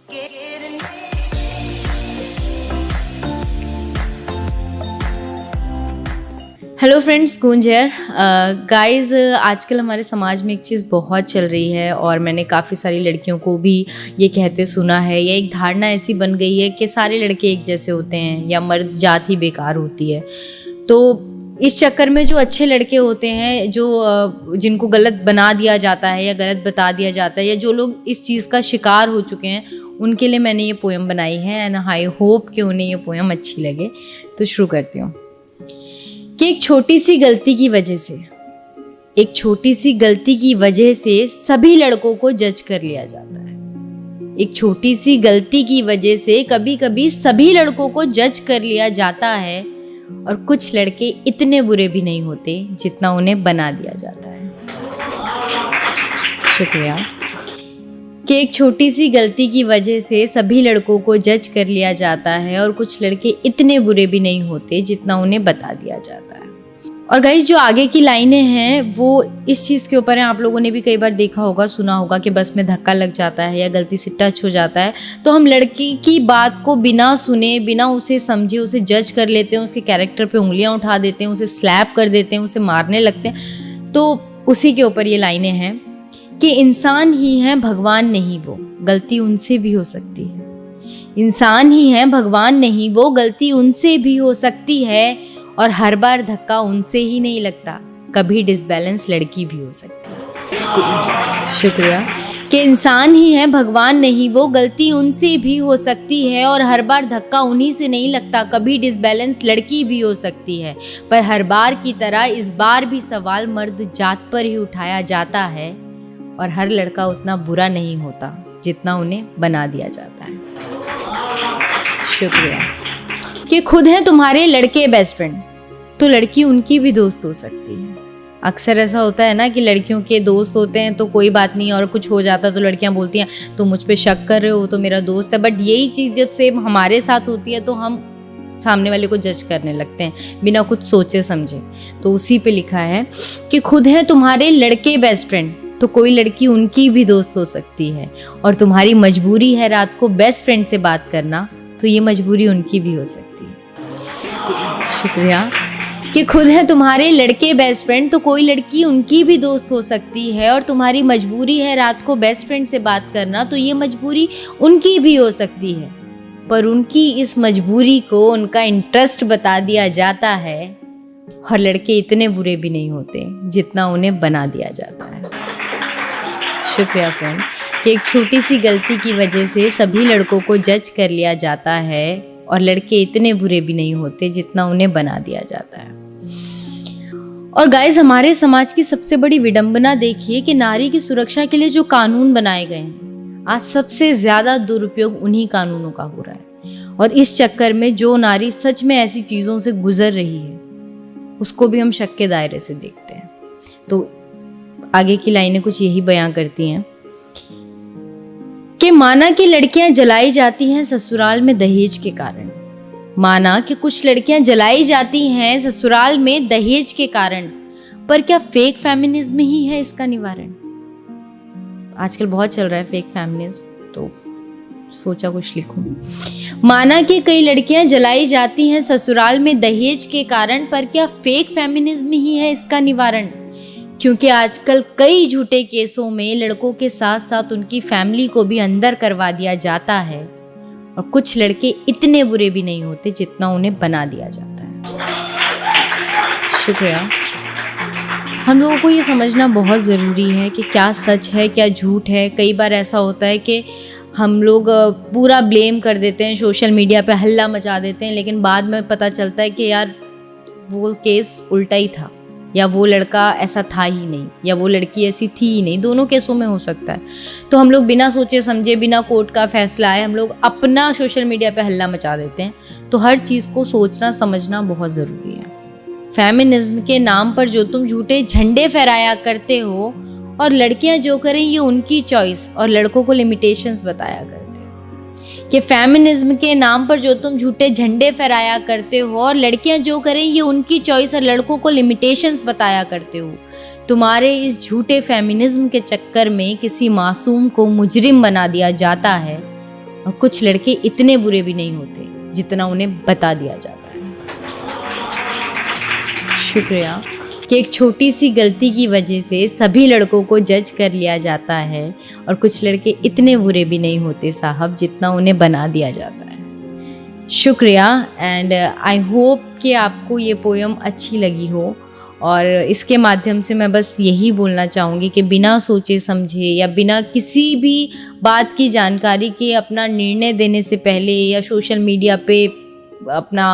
Hello friends, गूंज here. Guys, आजकल हमारे समाज में एक चीज़ बहुत चल रही है और मैंने काफ़ी सारी लड़कियों को भी ये कहते सुना है, या एक धारणा ऐसी बन गई है कि सारे लड़के एक जैसे होते हैं या मर्द जात ही बेकार होती है। तो इस चक्कर में जो अच्छे लड़के होते हैं, जो जिनको गलत बना दिया जाता है या गलत बता दिया जाता है, या जो लोग इस चीज़ का शिकार हो चुके हैं, उनके लिए मैंने ये पोएम बनाई है एंड आई होप कि उन्हें ये पोएम अच्छी लगे। तो शुरू करती हूँ कि एक छोटी सी गलती की वजह से सभी लड़कों को जज कर लिया जाता है। एक छोटी सी गलती की वजह से कभी कभी सभी लड़कों को जज कर लिया जाता है, और कुछ लड़के इतने बुरे भी नहीं होते जितना उन्हें बना दिया जाता है। शुक्रिया। कि एक छोटी सी गलती की वजह से सभी लड़कों को जज कर लिया जाता है, और कुछ लड़के इतने बुरे भी नहीं होते जितना उन्हें बता दिया जाता है। और गाइस, जो आगे की लाइनें हैं वो इस चीज़ के ऊपर हैं। आप लोगों ने भी कई बार देखा होगा, सुना होगा कि बस में धक्का लग जाता है या गलती से टच हो जाता है तो हम लड़की की बात को बिना सुने, बिना उसे समझे उसे जज कर लेते हैं, उसके कैरेक्टर पे उंगलियां उठा देते हैं, उसे स्लैप कर देते हैं, उसे मारने लगते हैं। तो उसी के ऊपर ये लाइनें हैं कि इंसान ही है, भगवान नहीं वो, गलती उनसे भी हो सकती है। इंसान ही है, भगवान नहीं वो, गलती उनसे भी हो सकती है, और हर बार धक्का उनसे ही नहीं लगता, कभी डिसबैलेंस लड़की भी हो सकती है। शुक्रिया। कि इंसान ही है, भगवान नहीं वो, गलती उनसे भी हो सकती है, और हर बार धक्का उन्हीं से नहीं लगता, कभी डिसबैलेंस लड़की भी हो सकती है। पर हर बार की तरह इस बार भी सवाल मर्द जात पर ही उठाया जाता है, और हर लड़का उतना बुरा नहीं होता जितना उन्हें बना दिया जाता है। शुक्रिया। कि खुद हैं तुम्हारे लड़के बेस्ट फ्रेंड, तो लड़की उनकी भी दोस्त हो सकती है। अक्सर ऐसा होता है ना कि लड़कियों के दोस्त होते हैं तो कोई बात नहीं, और कुछ हो जाता तो लड़कियां बोलती हैं तो मुझ पे शक कर रहे हो, तो मेरा दोस्त है। बट यही चीज़ जब सेम हमारे साथ होती है तो हम सामने वाले को जज करने लगते हैं बिना कुछ सोचे समझे। तो उसी पे लिखा है कि खुद हैं तुम्हारे लड़के बेस्ट फ्रेंड, तो कोई लड़की उनकी भी दोस्त हो सकती है, और तुम्हारी मजबूरी है रात को बेस्ट फ्रेंड से बात करना, तो ये मजबूरी उनकी भी हो सकती है। शुक्रिया। कि खुद है तुम्हारे लड़के बेस्ट फ्रेंड, तो कोई लड़की उनकी भी दोस्त हो सकती है, और तुम्हारी मजबूरी है रात को बेस्ट फ्रेंड से बात करना, तो ये मजबूरी उनकी भी हो सकती है। पर उनकी इस मजबूरी को उनका इंटरेस्ट बता दिया जाता है, और लड़के इतने बुरे भी नहीं होते जितना उन्हें बना दिया जाता है। शुक्रिया फ्रेंड। कि एक छोटी सी गलती की वजह से सभी लड़कों को जज कर लिया जाता है, और लड़के इतने बुरे भी नहीं होते जितना उन्हें बना दिया जाता है। और गाइस, हमारे समाज की सबसे बड़ी विडंबना देखिए कि नारी की सुरक्षा के लिए जो कानून बनाए गए हैं, आज सबसे ज्यादा दुरुपयोग उन्हीं कानूनों का हो रहा है। और इस चक्कर में जो नारी सच में ऐसी चीजों से गुजर रही है उसको भी हम शक के दायरे से देखते हैं। तो आगे की लाइनें कुछ यही बयां करती हैं कि माना कि लड़कियां जलाई जाती हैं ससुराल में दहेज के कारण। माना कि कुछ लड़कियां जलाई जाती हैं ससुराल में दहेज के कारण, पर क्या फेक फेमिनिज्म ही है इसका निवारण? आजकल बहुत चल रहा है फेक फेमिनिज्म, तो सोचा कुछ लिखूं। माना कि कई लड़कियां जलाई जाती हैं ससुराल में दहेज के कारण, पर क्या फेक फेमिनिज्म ही है इसका निवारण? क्योंकि आजकल कई झूठे केसों में लड़कों के साथ साथ उनकी फैमिली को भी अंदर करवा दिया जाता है, और कुछ लड़के इतने बुरे भी नहीं होते जितना उन्हें बना दिया जाता है। शुक्रिया। हम लोगों को ये समझना बहुत ज़रूरी है कि क्या सच है क्या झूठ है। कई बार ऐसा होता है कि हम लोग पूरा ब्लेम कर देते हैं, सोशल मीडिया पे हल्ला मचा देते हैं, लेकिन बाद में पता चलता है कि यार वो केस उल्टा ही था, या वो लड़का ऐसा था ही नहीं, या वो लड़की ऐसी थी ही नहीं। दोनों केसों में हो सकता है। तो हम लोग बिना सोचे समझे, बिना कोर्ट का फैसला आए, हम लोग अपना सोशल मीडिया पे हल्ला मचा देते हैं। तो हर चीज़ को सोचना समझना बहुत ज़रूरी है। फेमिनिज्म के नाम पर जो तुम झूठे झंडे फहराया करते हो, और लड़कियां जो करें ये उनकी चॉइस, और लड़कों को लिमिटेशंस बताया करते हो। कि फेमिनिज्म के नाम पर जो तुम झूठे झंडे फहराया करते हो, और लड़कियां जो करें ये उनकी चॉइस, और लड़कों को लिमिटेशंस बताया करते हो। तुम्हारे इस झूठे फेमिनिज्म के चक्कर में किसी मासूम को मुजरिम बना दिया जाता है, और कुछ लड़के इतने बुरे भी नहीं होते जितना उन्हें बता दिया जाता है। शुक्रिया कि एक छोटी सी गलती की वजह से सभी लड़कों को जज कर लिया जाता है और कुछ लड़के इतने बुरे भी नहीं होते साहब जितना उन्हें बना दिया जाता है। शुक्रिया एंड आई होप कि आपको ये पोयम अच्छी लगी हो, और इसके माध्यम से मैं बस यही बोलना चाहूँगी कि बिना सोचे समझे या बिना किसी भी बात की जानकारी के अपना निर्णय देने से पहले या सोशल मीडिया पे अपना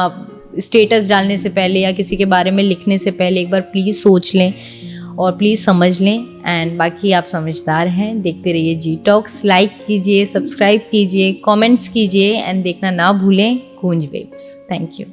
स्टेटस डालने से पहले या किसी के बारे में लिखने से पहले एक बार प्लीज़ सोच लें और प्लीज़ समझ लें। एंड बाकी आप समझदार हैं, देखते रहिए जी टॉक्स, लाइक कीजिए, सब्सक्राइब कीजिए, कमेंट्स कीजिए एंड देखना ना भूलें गूंज वेव्स। Thank you.